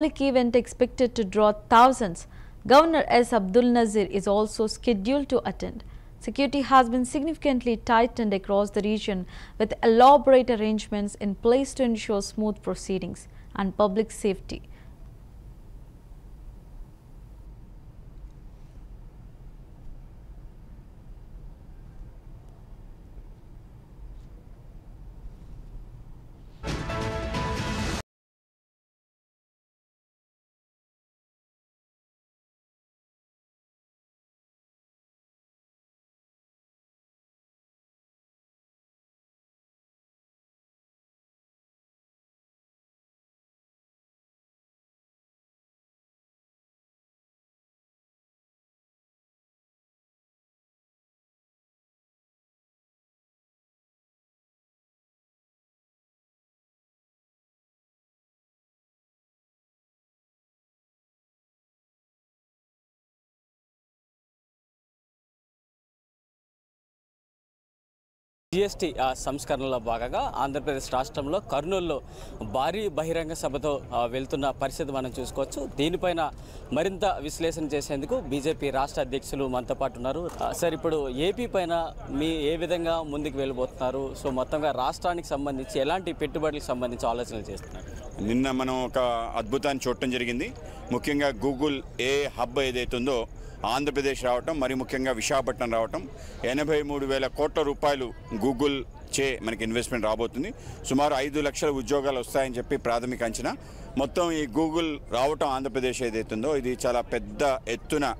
Public event expected to draw thousands. Governor S. Abdul Nazir is also scheduled to attend. Security has been significantly tightened across the region with elaborate arrangements in place to ensure smooth proceedings and public safety. GST సంస్కరణలో భాగంగా ఆంధ్రప్రదేశ్ రాష్ట్రంలో కర్నూలులో భారీ బహిరంగ సభతో వెళ్తున్న పరిస్థితి మనం చూసుకోవచ్చు. దీనిపైన మరింత విశ్లేషణ చేసేందుకు బీజేపీ రాష్ట్ర అధ్యక్షులు మనతో పాటు ఉన్నారు. సార్, ఇప్పుడు ఏపీ పైన ఏ విధంగా ముందుకు వెళ్ళబోతున్నారు? సో మొత్తంగా రాష్ట్రానికి సంబంధించి ఎలాంటి పెట్టుబడులకు సంబంధించి ఆలోచనలు చేస్తున్నారు? నిన్న మనం ఒక అద్భుతాన్ని చూడటం జరిగింది. ముఖ్యంగా గూగుల్ హబ్ ఏదైతుందో ఆంధ్రప్రదేశ్ రావటం, మరి ముఖ్యంగా విశాఖపట్నం రావటం, 83,000 కోట్ల రూపాయలు గూగుల్ చే మనకి ఇన్వెస్ట్మెంట్ రాబోతుంది. సుమారు 5 లక్షల ఉద్యోగాలు వస్తాయని చెప్పి ప్రాథమిక అంచనా. మొత్తం ఈ గూగుల్ రావటం ఆంధ్రప్రదేశ్ ఏదైతుందో ఇది చాలా పెద్ద ఎత్తున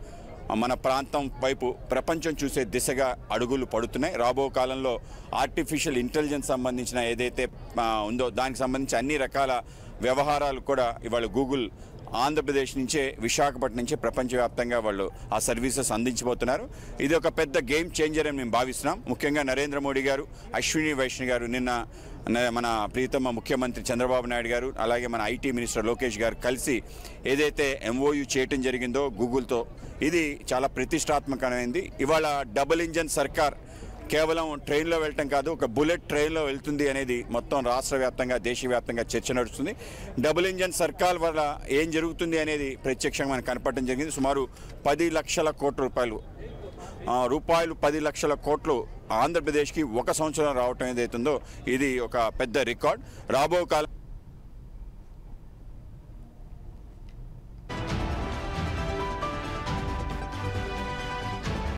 మన ప్రాంతం వైపు ప్రపంచం చూసే దిశగా అడుగులు పడుతున్నాయి. రాబో కాలంలో ఆర్టిఫిషియల్ ఇంటెలిజెన్స్ సంబంధించిన ఏదైతే ఉందో దానికి సంబంధించి అన్ని రకాల వ్యవహారాలు కూడా ఇవాళ గూగుల్ ఆంధ్రప్రదేశ్ నుంచే, విశాఖపట్నం నుంచే ప్రపంచవ్యాప్తంగా వాళ్ళు ఆ సర్వీసెస్ అందించబోతున్నారు. ఇది ఒక పెద్ద గేమ్ చేంజర్ అని మేము భావిస్తున్నాం. ముఖ్యంగా నరేంద్ర మోడీ గారు, అశ్విని వైష్ణవ్ గారు, నిన్న మన ప్రీతమ ముఖ్యమంత్రి చంద్రబాబు నాయుడు గారు, అలాగే మన ఐటీ మినిస్టర్ లోకేష్ గారు కలిసి ఏదైతే ఎంఓయూ చేయటం జరిగిందో గూగుల్తో, ఇది చాలా ప్రతిష్టాత్మకమైనది. ఇవాళ డబుల్ ఇంజన్ సర్కార్ కేవలం ట్రైన్లో వెళ్ళటం కాదు, ఒక బుల్లెట్ ట్రైన్లో వెళ్తుంది అనేది మొత్తం రాష్ట్ర వ్యాప్తంగా, దేశవ్యాప్తంగా చర్చ నడుస్తుంది. డబుల్ ఇంజన్ సర్కార్ వల్ల ఏం జరుగుతుంది అనేది ప్రత్యక్షంగా మనకు కనపడటం జరిగింది. సుమారు 10 లక్షల కోట్ల రూపాయలు 10 లక్షల కోట్లు ఆంధ్రప్రదేశ్కి ఒక సంవత్సరం రావటం ఏదైతుందో ఇది ఒక పెద్ద రికార్డ్. రాబో కాలం